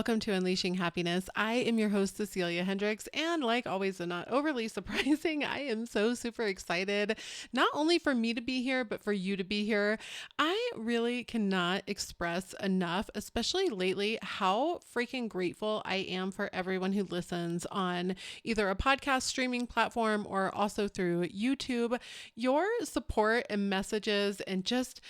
Welcome to Unleashing Happiness. I am your host, Cecilia Hendricks, and like always, and not overly surprising, I am so super excited, not only for me to be here, but for you to be here. I really cannot express enough, especially lately, how freaking grateful I am for everyone who listens on either a podcast streaming platform or also through YouTube. Your support and messages and just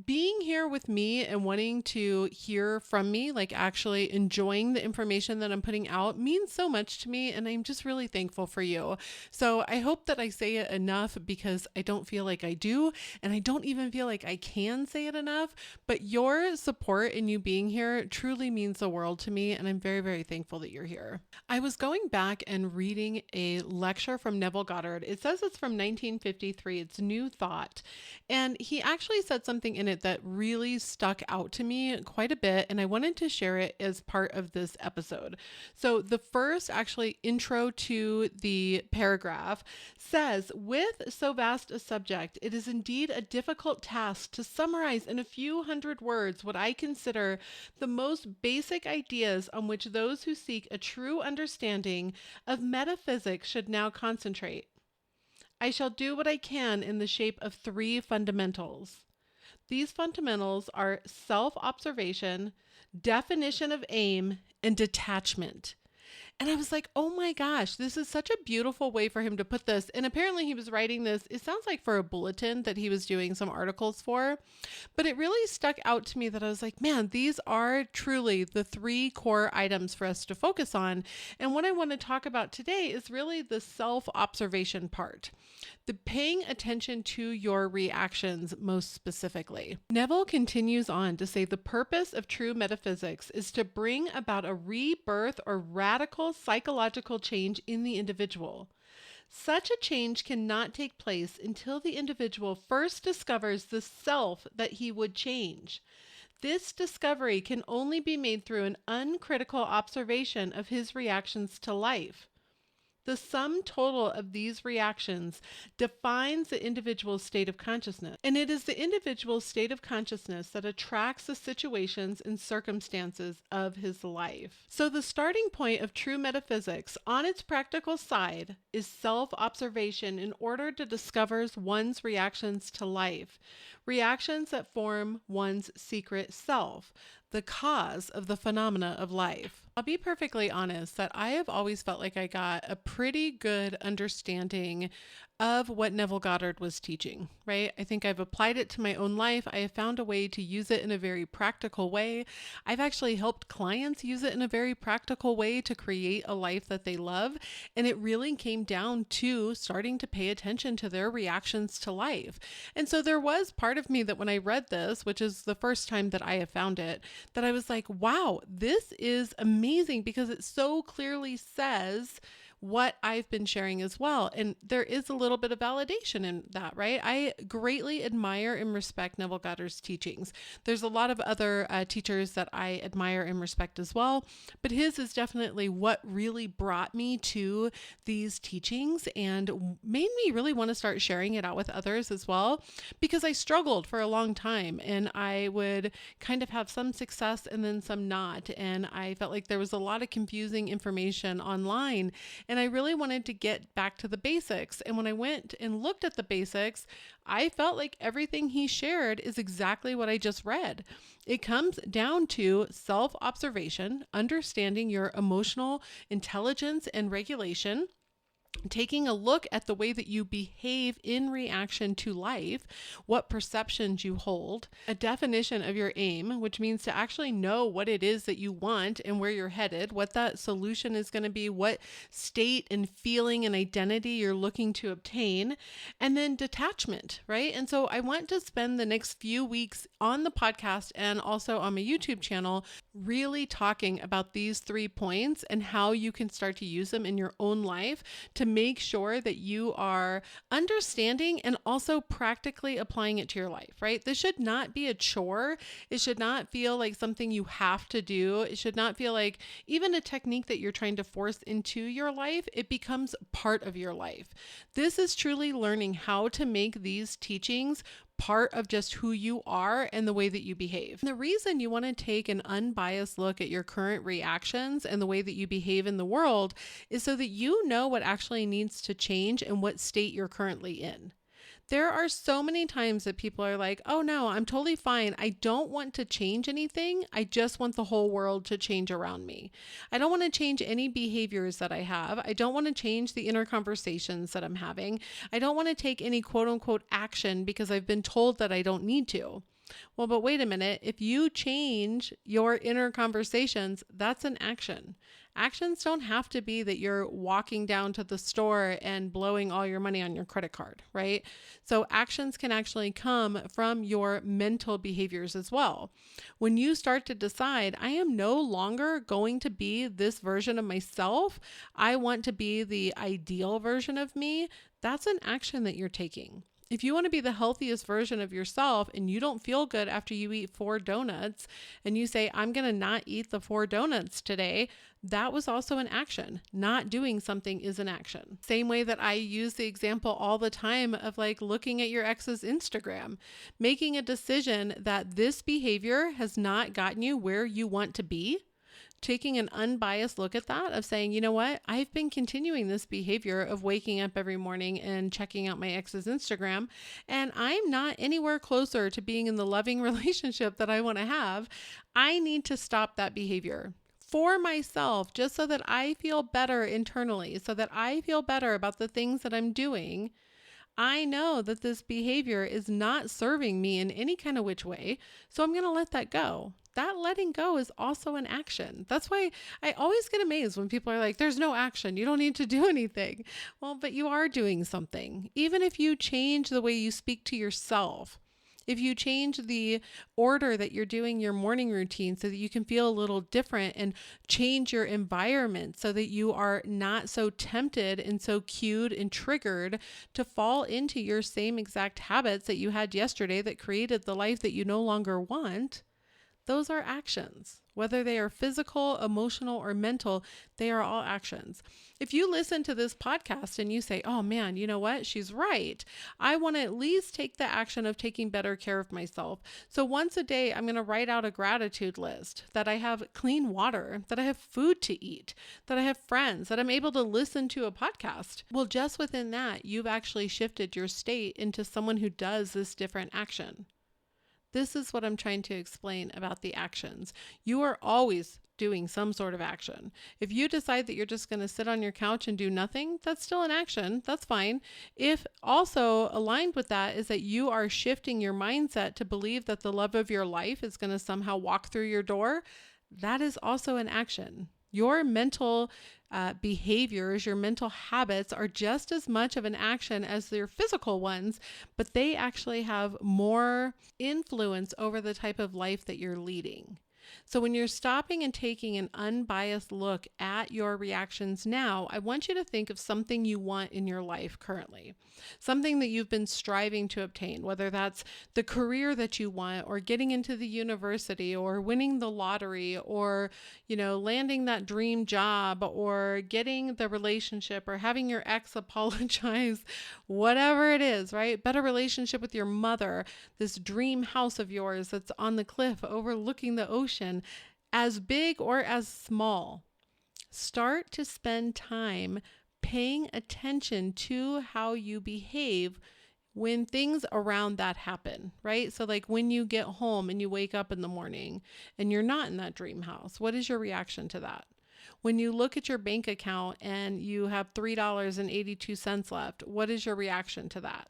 being here with me and wanting to hear from me, like actually enjoying the information that I'm putting out, means so much to me. And I'm just really thankful for you. So I hope that I say it enough, because I don't feel like I do. And I don't even feel like I can say it enough. But your support and you being here truly means the world to me. And I'm very, very thankful that you're here. I was going back and reading a lecture from Neville Goddard. It says it's from 1953. It's New Thought. And he actually said something in it that really stuck out to me quite a bit, and I wanted to share it as part of this episode. So the first actually intro to the paragraph says, "With so vast a subject, it is indeed a difficult task to summarize in a few hundred words what I consider the most basic ideas on which those who seek a true understanding of metaphysics should now concentrate. I shall do what I can in the shape of three fundamentals. These fundamentals are self-observation, definition of aim, and detachment." And I was like, oh my gosh, this is such a beautiful way for him to put this. And apparently he was writing this, it sounds like for a bulletin that he was doing some articles for. But it really stuck out to me that I was like, man, these are truly the three core items for us to focus on. And what I want to talk about today is really the self-observation part. The paying attention to your reactions most specifically. Neville continues on to say the purpose of true metaphysics is to bring about a rebirth or radical psychological change in the individual. Such a change cannot take place until the individual first discovers the self that he would change. This discovery can only be made through an uncritical observation of his reactions to life. The sum total of these reactions defines the individual's state of consciousness, and it is the individual's state of consciousness that attracts the situations and circumstances of his life. So the starting point of true metaphysics on its practical side is self-observation in order to discover one's reactions to life, reactions that form one's secret self, the cause of the phenomena of life. I'll be perfectly honest that I have always felt like I got a pretty good understanding of what Neville Goddard was teaching, right? I think I've applied it to my own life. I have found a way to use it in a very practical way. I've actually helped clients use it in a very practical way to create a life that they love. And it really came down to starting to pay attention to their reactions to life. And so there was part of me that when I read this, which is the first time that I have found it, that I was like, wow, this is amazing, because it so clearly says what I've been sharing as well. And there is a little bit of validation in that, right? I greatly admire and respect Neville Goddard's teachings. There's a lot of other teachers that I admire and respect as well, but his is definitely what really brought me to these teachings and made me really want to start sharing it out with others as well, because I struggled for a long time and I would kind of have some success and then some not. And I felt like there was a lot of confusing information online. And I really wanted to get back to the basics. And when I went and looked at the basics, I felt like everything he shared is exactly what I just read. It comes down to self-observation, understanding your emotional intelligence and regulation, taking a look at the way that you behave in reaction to life, what perceptions you hold, a definition of your aim, which means to actually know what it is that you want and where you're headed, what that solution is going to be, what state and feeling and identity you're looking to obtain, and then detachment, right? And so I want to spend the next few weeks on the podcast and also on my YouTube channel really talking about these 3 points and how you can start to use them in your own life to make sure that you are understanding and also practically applying it to your life, right? This should not be a chore. It should not feel like something you have to do. It should not feel like even a technique that you're trying to force into your life. It becomes part of your life. This is truly learning how to make these teachings part of just who you are and the way that you behave. And the reason you want to take an unbiased look at your current reactions and the way that you behave in the world is so that you know what actually needs to change and what state you're currently in. There are so many times that people are like, oh no, I'm totally fine. I don't want to change anything. I just want the whole world to change around me. I don't want to change any behaviors that I have. I don't want to change the inner conversations that I'm having. I don't want to take any quote unquote action because I've been told that I don't need to. Well, but wait a minute. If you change your inner conversations, that's an action. Actions don't have to be that you're walking down to the store and blowing all your money on your credit card, right? So actions can actually come from your mental behaviors as well. When you start to decide, I am no longer going to be this version of myself, I want to be the ideal version of me, that's an action that you're taking. If you want to be the healthiest version of yourself and you don't feel good after you eat 4 donuts and you say, I'm going to not eat the 4 donuts today, that was also an action. Not doing something is an action. Same way that I use the example all the time of like looking at your ex's Instagram, making a decision that this behavior has not gotten you where you want to be. Taking an unbiased look at that of saying, you know what, I've been continuing this behavior of waking up every morning and checking out my ex's Instagram, and I'm not anywhere closer to being in the loving relationship that I want to have. I need to stop that behavior for myself, just so that I feel better internally, so that I feel better about the things that I'm doing. I know that this behavior is not serving me in any kind of which way, so I'm going to let that go. That letting go is also an action. That's why I always get amazed when people are like, there's no action. You don't need to do anything. Well, but you are doing something. Even if you change the way you speak to yourself, if you change the order that you're doing your morning routine so that you can feel a little different and change your environment so that you are not so tempted and so cued and triggered to fall into your same exact habits that you had yesterday that created the life that you no longer want, those are actions. Whether they are physical, emotional, or mental, they are all actions. If you listen to this podcast and you say, oh man, you know what? She's right. I want to at least take the action of taking better care of myself. So once a day, I'm going to write out a gratitude list that I have clean water, that I have food to eat, that I have friends, that I'm able to listen to a podcast. Well, just within that, you've actually shifted your state into someone who does this different action. This is what I'm trying to explain about the actions. You are always doing some sort of action. If you decide that you're just going to sit on your couch and do nothing, that's still an action. That's fine. If also aligned with that is that you are shifting your mindset to believe that the love of your life is going to somehow walk through your door, that is also an action. Your mental behaviors, your mental habits are just as much of an action as your physical ones, but they actually have more influence over the type of life that you're leading. So when you're stopping and taking an unbiased look at your reactions now, I want you to think of something you want in your life currently, something that you've been striving to obtain, whether that's the career that you want or getting into the university or winning the lottery or, landing that dream job or getting the relationship or having your ex apologize, whatever it is, right? Better relationship with your mother, this dream house of yours that's on the cliff overlooking the ocean, as big or as small. Start to spend time paying attention to how you behave when things around that happen, right? So like when you get home and you wake up in the morning and you're not in that dream house, what is your reaction to that? When you look at your bank account and you have $3.82 left, what is your reaction to that?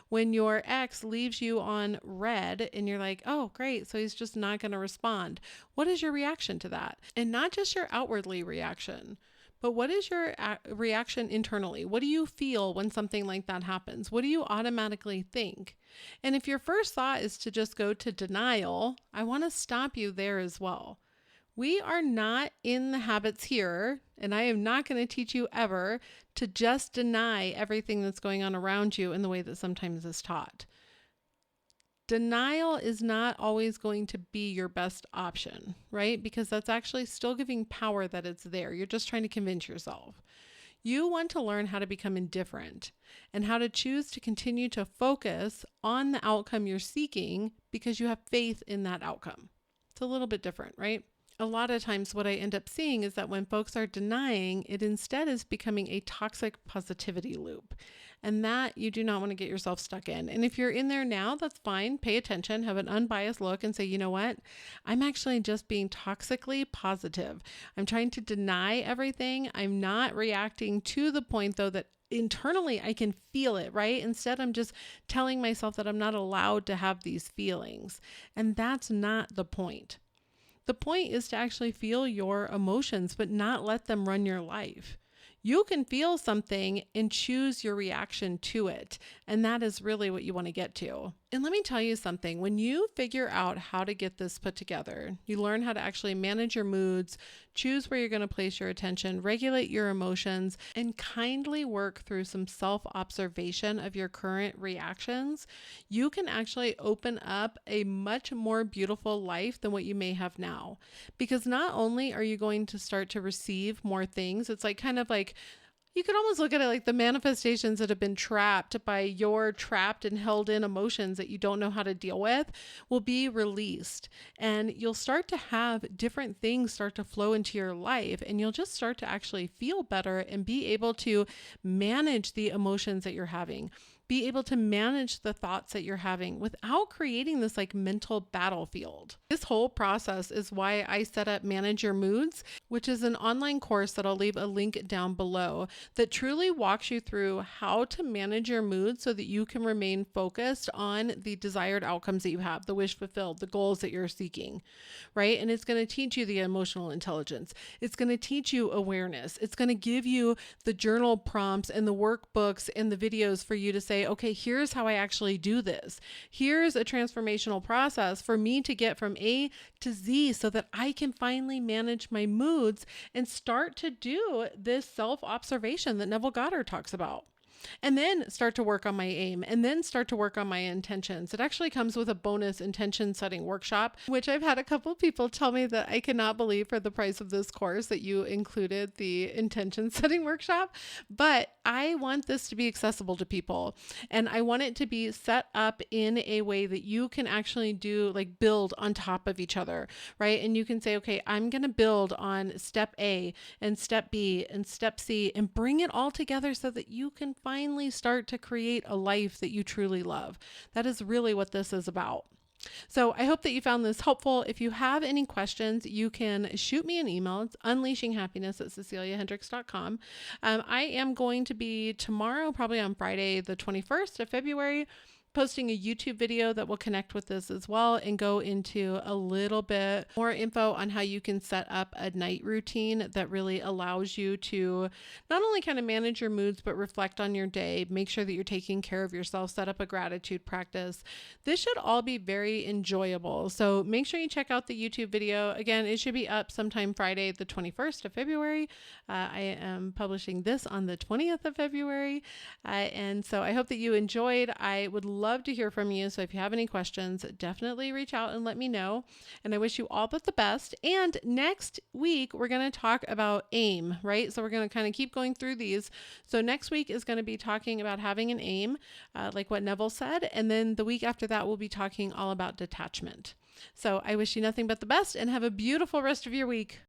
When your ex leaves you on red and you're like, oh, great, so he's just not going to respond, what is your reaction to that? And not just your outwardly reaction, but what is your reaction internally? What do you feel when something like that happens? What do you automatically think? And if your first thought is to just go to denial, I want to stop you there as well. We are not in the habits here, and I am not going to teach you ever to just deny everything that's going on around you in the way that sometimes is taught. Denial is not always going to be your best option, right? Because that's actually still giving power that it's there. You're just trying to convince yourself. You want to learn how to become indifferent and how to choose to continue to focus on the outcome you're seeking because you have faith in that outcome. It's a little bit different, right? A lot of times what I end up seeing is that when folks are denying, it instead is becoming a toxic positivity loop. And that you do not want to get yourself stuck in. And if you're in there now, that's fine. Pay attention, have an unbiased look and say, you know what? I'm actually just being toxically positive. I'm trying to deny everything. I'm not reacting to the point though that internally I can feel it, right? Instead, I'm just telling myself that I'm not allowed to have these feelings. And that's not the point. The point is to actually feel your emotions, but not let them run your life. You can feel something and choose your reaction to it. And that is really what you want to get to. And let me tell you something, when you figure out how to get this put together, you learn how to actually manage your moods, choose where you're going to place your attention, regulate your emotions, and kindly work through some self-observation of your current reactions, you can actually open up a much more beautiful life than what you may have now. Because not only are you going to start to receive more things, it's like kind of like, you could almost look at it like the manifestations that have been trapped by your trapped and held in emotions that you don't know how to deal with will be released. And you'll start to have different things start to flow into your life, and you'll just start to actually feel better and be able to manage the emotions that you're having. Be able to manage the thoughts that you're having without creating this like mental battlefield. This whole process is why I set up Manage Your Moods, which is an online course that I'll leave a link down below that truly walks you through how to manage your mood so that you can remain focused on the desired outcomes that you have, the wish fulfilled, the goals that you're seeking, right? And it's going to teach you the emotional intelligence. It's going to teach you awareness. It's going to give you the journal prompts and the workbooks and the videos for you to say, okay, here's how I actually do this. Here's a transformational process for me to get from A to Z so that I can finally manage my moods and start to do this self-observation that Neville Goddard talks about. And then start to work on my aim, and then start to work on my intentions. It actually comes with a bonus intention setting workshop, which I've had a couple of people tell me that I cannot believe for the price of this course that you included the intention setting workshop. But I want this to be accessible to people, and I want it to be set up in a way that you can actually do like build on top of each other, right? And you can say, okay, I'm going to build on step A and step B and step C and bring it all together so that you can finally start to create a life that you truly love. That is really what this is about. So I hope that you found this helpful. If you have any questions, you can shoot me an email. It's unleashinghappiness@ceciliahendricks.com. I am going to be tomorrow, probably on Friday, the 21st of February, posting a YouTube video that will connect with this as well and go into a little bit more info on how you can set up a night routine that really allows you to not only kind of manage your moods, but reflect on your day, make sure that you're taking care of yourself, set up a gratitude practice. This should all be very enjoyable. So make sure you check out the YouTube video. Again, it should be up sometime Friday, the 21st of February. I am publishing this on the 20th of February. And so I hope that you enjoyed. I would love to hear from you. So if you have any questions, definitely reach out and let me know. And I wish you all but the best. And next week, we're going to talk about aim, right? So we're going to kind of keep going through these. So next week is going to be talking about having an aim, like what Neville said. And then the week after that, we'll be talking all about detachment. So I wish you nothing but the best and have a beautiful rest of your week.